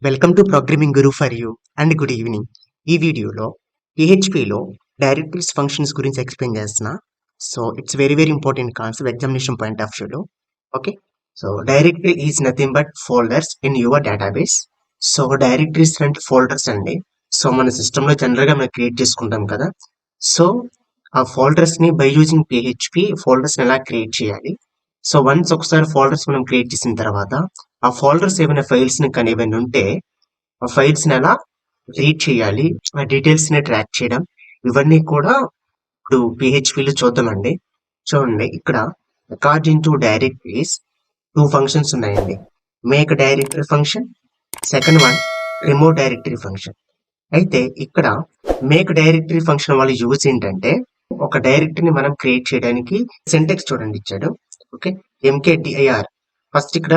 Welcome to programming Guru for you and good evening. ఈ వీడియోలో PHPలో డైరెక్టరీస్ ఫంక్షన్స్ గురించి ఎక్స్ప్లెయిన్ చేస్తున్నా. So it's very very important concept examination point of వ్యూలో. Okay, so directory is nothing but folders in your database. So directories అంటే folders అండి. So మన సిస్టంలో జనరల్గా మనం క్రియేట్ చేసుకుంటాం కదా. సో ఆ ఫోల్డర్స్ని బై యూజింగ్ PHP ఫోల్డర్స్ని ఎలా క్రియేట్ చేయాలి. సో వన్స్ ఒకసారి ఫోల్డర్స్ మనం క్రియేట్ చేసిన తర్వాత ఆ ఫోల్డర్స్ ఏమైనా ఫైల్స్ ని కానీ ఏమైనా ఉంటే ఆ ఫైల్స్ ని ఎలా రీడ్ చేయాలి, ఆ డీటెయిల్స్ ని ట్రాక్ చేయడం, ఇవన్నీ కూడా ఇప్పుడు PHPలో చూద్దామండి. చూడండి, ఇక్కడ అకార్డింగ్ టు డైరెక్టరీస్ 2 ఫంక్షన్స్ ఉన్నాయండి. Make directory function, second one remove directory function. అయితే ఇక్కడ మేక్ డైరెక్టరీ ఫంక్షన్ వల్ల యూజ్ ఏంటంటే ఒక డైరెక్టరీని మనం క్రియేట్ చేయడానికి సింటాక్స్ చూడండి ఇచ్చాడు. Okay, MKDIR. ఫస్ట్ ఇక్కడ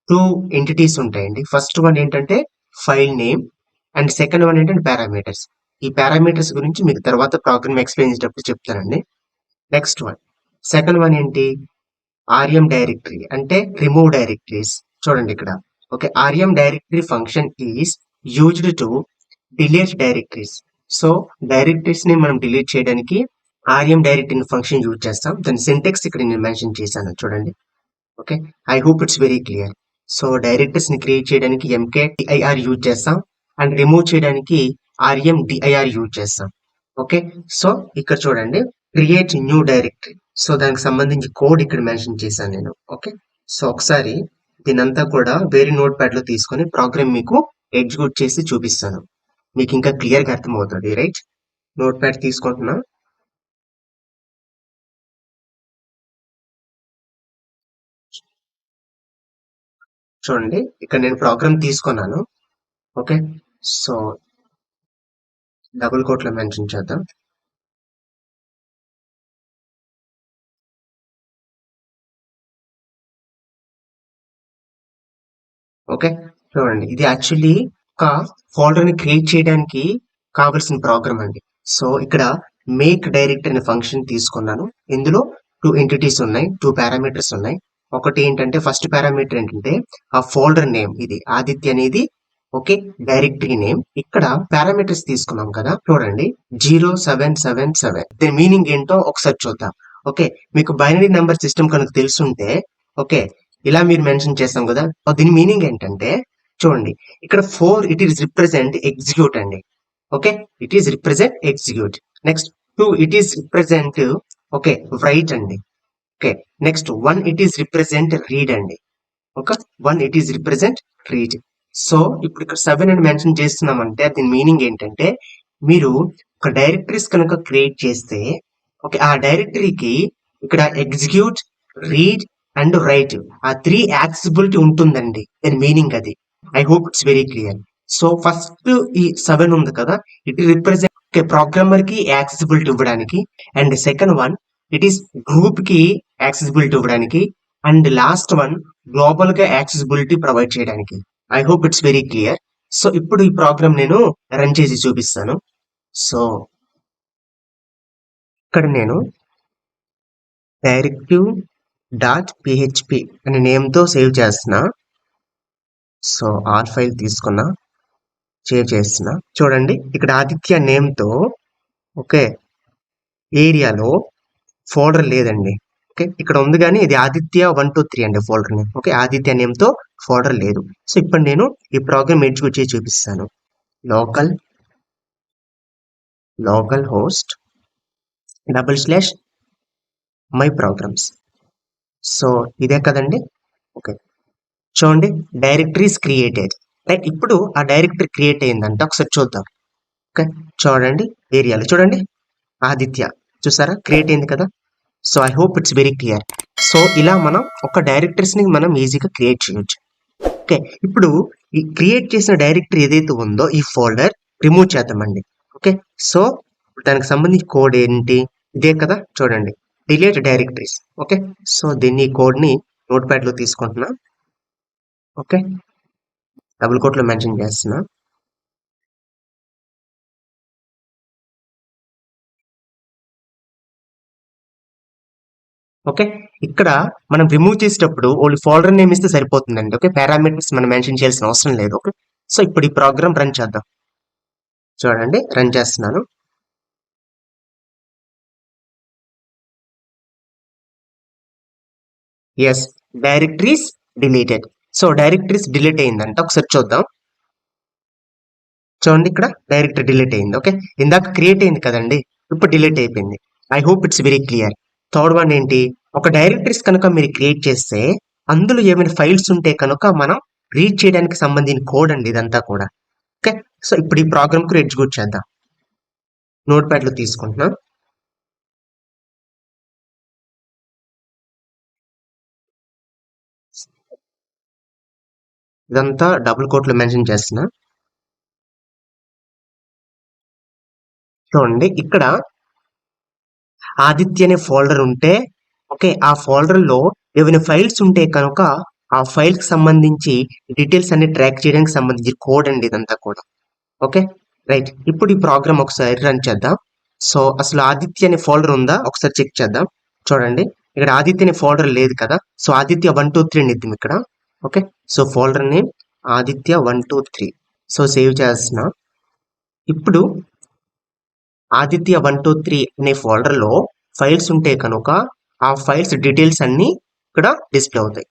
2 ఎంటిటీస్ ఉంటాయండి. ఫస్ట్ వన్ ఏంటంటే file name and second one ఏంటంటే పారామీటర్స్. ఈ పారామీటర్స్ గురించి మీకు తర్వాత ప్రోగ్రామ్ ఎక్స్ప్లెయిన్ చేసేటప్పుడు చెప్తానండి. నెక్స్ట్ వన్, సెకండ్ వన్ ఏంటి, RM డైరెక్టరీ అంటే రిమూవ్ డైరెక్టరీస్. చూడండి ఇక్కడ, okay, RM directory function is used to delete directories. So directories ని మనం డిలీట్ చేయడానికి RM డైరెక్టరీ ఫంక్షన్ యూజ్ చేస్తాం. దాని సింటాక్స్ ఇక్కడ నేను మెన్షన్ చేశాను చూడండి. Okay, I hope it's very clear. So directories ని క్రియేట్ చేయడానికి MKDIR యూజ్ చేస్తాం అండ్ రిమూవ్ చేయడానికి RMDIR యూజ్ చేస్తాం. ఓకే, సో ఇక్కడ చూడండి, క్రియేట్ న్యూ డైరెక్టరీ. సో దానికి సంబంధించి కోడ్ ఇక్కడ మెన్షన్ చేశాను నేను. ఓకే, సో ఒకసారి దీనంతా కూడా వేరే నోట్ ప్యాడ్ లో తీసుకొని ప్రోగ్రామ్ మీకు ఎగ్జిక్యూట్ చేసి చూపిస్తాను. మీకు ఇంకా క్లియర్ గా అర్థమవుతుంది. రైట్, నోట్ ప్యాడ్ తీసుకుంటున్నా. చూడండి, ఇక్కడ నేను ప్రోగ్రామ్ తీసుకున్నాను. ఓకే, సో డబుల్ కోట్ లో మెన్షన్ చేద్దాం. ఓకే, చూడండి, ఇది యాక్చువల్లీ ఒక ఫోల్డర్ ని క్రియేట్ చేయడానికి కావాల్సిన ప్రోగ్రామ్ అండి. సో ఇక్కడ మేక్ డైరెక్టరీ అనే ఫంక్షన్ తీసుకున్నాను. ఇందులో 2 ఎంటిటీస్ ఉన్నాయి, 2 పారామీటర్స్ ఉన్నాయి. ఒకటి ఏంటంటే ఫస్ట్ పారామీటర్ ఏంటంటే ఆ ఫోల్డర్ నేమ్, ఇది ఆదిత్య అనేది. Okay, directory name. ఇక్కడ పారామీటర్స్ తీసుకున్నాం కదా, చూడండి 0777. దీని మీనింగ్ ఏంటో ఒకసారి చూద్దాం. ఓకే, మీకు బైనరీ నెంబర్ సిస్టమ్ కనుక తెలుసుంటే, ఓకే, ఇలా మీరు మెన్షన్ చేస్తాం కదా. దీని మీనింగ్ ఏంటంటే చూడండి, ఇక్కడ 4 ఇట్ ఈస్ రిప్రజెంట్ ఎగ్జిక్యూట్ అండి. Okay, it is represent execute. Next 2 it is represent, okay, right అండి. Okay, next 1 it is represent read అండి. Okay, 1 it is represent read. So ఇప్పుడు ఇక్కడ 7 అని మెన్షన్ చేస్తున్నామంటే దీని మీనింగ్ ఏంటంటే మీరు ఒక డైరెక్టరీస్ కనుక క్రియేట్ చేస్తే, ఓకే, ఆ డైరెక్టరీకి ఇక్కడ ఎగ్జిక్యూట్, రీడ్ అండ్ రైట్ ఆ 3 యాక్సెసిబిలిటీ ఉంటుందండి. దాని మీనింగ్ అది. I hope it's very clear. So first ఈ 7 ఉంది కదా, ఇట్ రిప్రజెంట్ ప్రోగ్రామర్ కి యాక్సెసిబిలిటీ ఇవ్వడానికి, and second one it is group కి యాక్సెసిబిలిటీ ఇవ్వడానికి, అండ్ లాస్ట్ వన్ గ్లోబల్ గా యాక్సెసిబిలిటీ ప్రొవైడ్ చేయడానికి. I hope it's very clear. So ఇప్పుడు ఈ ప్రోగ్రామ్ నేను రన్ చేసి చూపిస్తాను. సో ఇక్కడ నేను directive.php అనే నేమ్ తో సేవ్ చేస్తున్నా. సో ఆర్ ఫైల్ తీసుకున్నా, సేవ్ చేస్తున్నా. చూడండి, ఇక్కడ ఆదిత్య నేమ్ తో, ఓకే, ఏరియాలో ఫోల్డర్ లేదండి. ఓకే, ఇక్కడ ఉంది కానీ ఇది ఆదిత్య 1 2 3 అండి folder name. Okay, Aditya name తో ఫోల్డర్ లేదు. సో ఇప్పుడు నేను ఈ ప్రోగ్రామ్ ఎగ్జిక్యూట్ చేసి చూపిస్తాను. Local host /my programs. So ఇదే కదండి. ఓకే, చూడండి, డైరెక్టరీస్ క్రియేటెడ్. రైట్, ఇప్పుడు ఆ డైరెక్టరీ క్రియేట్ అయిందంటే ఒకసారి చూద్దాం. ఓకే, చూడండి, ఏరియాలో చూడండి ఆదిత్య, చూసారా క్రియేట్ అయింది కదా. So I hope it's very clear. So ఇలా మనం ఒక డైరెక్టరీస్ ని మనం ఈజీగా క్రియేట్ చేయొచ్చు. ఓకే, ఇప్పుడు ఈ క్రియేట్ చేసిన డైరెక్టరీ ఏదైతే ఉందో ఈ ఫోల్డర్ రిమూవ్ చేద్దామండి. ఓకే, సో దానికి సంబంధించి కోడ్ ఏంటి, ఇదే కదా. చూడండి, డిలీట్ డైరెక్టరీస్. ఓకే, సో దీన్ని కోడ్ ని నోట్ ప్యాడ్ లో తీసుకుంటున్నా. ఓకే, డబుల్ కోట్ లో మెన్షన్ చేస్తున్నా. ఓకే, ఇక్కడ మనం రిమూవ్ చేసేటప్పుడు ఓన్లీ ఫోల్డర్ నేమ్ ఇస్తే సరిపోతుందండి. ఓకే, పారామీటర్స్ మనం మెన్షన్ చేయాల్సిన అవసరం లేదు. ఓకే, సో ఇప్పుడు ఈ ప్రోగ్రామ్ రన్ చేద్దాం. చూడండి రన్ చేస్తున్నాను. Yes, directories deleted. So directories delete అయిందంట, ఒకసారి చూద్దాం. చూడండి ఇక్కడ డైరెక్టరీ డిలీట్ అయింది. ఓకే, ఇందాక క్రియేట్ అయింది కదండి, ఇప్పుడు డిలీట్ అయిపోయింది. I hope it's very clear. Third one ఏంటి, ఒక డైరెక్టరీస్ కనుక మీరు క్రియేట్ చేస్తే అందులో ఏమైనా ఫైల్స్ ఉంటే కనుక మనం రీడ్ చేయడానికి సంబంధించిన కోడ్ అండి ఇదంతా కూడా. ఓకే, సో ఇప్పుడు ఈ ప్రోగ్రామ్ కు ఎగ్జిక్యూట్ చేద్దాం. నోట్ ప్యాడ్ లో తీసుకుంటున్నాం. ఇదంతా డబుల్ కోట్ లో మెన్షన్ చేస్తున్నా. చూడండి ఇక్కడ ఆదిత్య అనే ఫోల్డర్ ఉంటే, ఓకే, ఆ ఫోల్డర్ లో ఏమైనా ఫైల్స్ ఉంటే కనుక ఆ ఫైల్ కి సంబంధించి డీటెయిల్స్ అన్ని ట్రాక్ చేయడానికి సంబంధించి కోడ్ అండి ఇదంతా కూడా. Okay, right. ఇప్పుడు ఈ ప్రోగ్రామ్ ఒకసారి రన్ చేద్దాం. సో అసలు ఆదిత్య అనే ఫోల్డర్ ఉందా ఒకసారి చెక్ చేద్దాం. చూడండి ఇక్కడ ఆదిత్య అనే ఫోల్డర్ లేదు కదా, సో ఆదిత్య 123 అని ఇద్దాం ఇక్కడ. Okay, so folder name Aditya 123. So save చేస్తున్నా. ఇప్పుడు ఆదిత్య 123 అనే ఫోల్డర్ లో ఫైల్స్ ఉంటే కనుక ఆ ఫైల్స్ డీటెయిల్స్ అన్ని ఇక్కడ డిస్ప్లే అవుతాయి.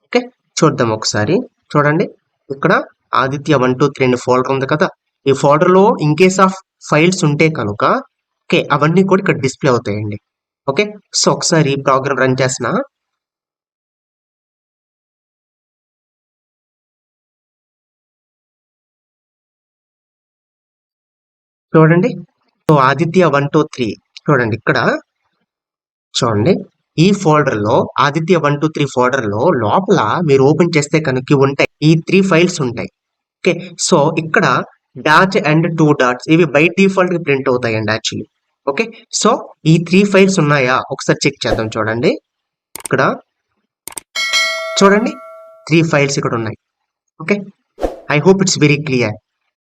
ఓకే, చూద్దాం ఒకసారి. చూడండి ఇక్కడ ఆదిత్య 123 అనే ఫోల్డర్ ఉంది కదా, ఈ ఫోల్డర్ లో ఇన్ కేస్ ఆఫ్ ఫైల్స్ ఉంటే కనుక ఓకే అవన్నీ కూడా ఇక్కడ డిస్ప్లే అవుతాయండి. ఓకే, సో ఒకసారి ప్రోగ్రామ్ రన్ చేసిన. చూడండి, సో ఆదిత్య 123 చూడండి ఇక్కడ. చూడండి ఈ ఫోల్డర్ లో ఆదిత్య 123 ఫోల్డర్ లో లోపల మీరు ఓపెన్ చేస్తే కనుక ఉంటాయి, ఈ 3 ఫైల్స్ ఉంటాయి. ఓకే, సో ఇక్కడ డాట్ అండ్ 2 డాట్స్ ఇవి బై డిఫాల్ట్ గా ప్రింట్ అవుతాయండి యాక్చువల్లీ. ఓకే, సో ఈ 3 ఫైల్స్ ఉన్నాయా ఒకసారి చెక్ చేద్దాం. చూడండి ఇక్కడ చూడండి 3 ఫైల్స్ ఇక్కడ ఉన్నాయి. Okay, I hope it's very clear.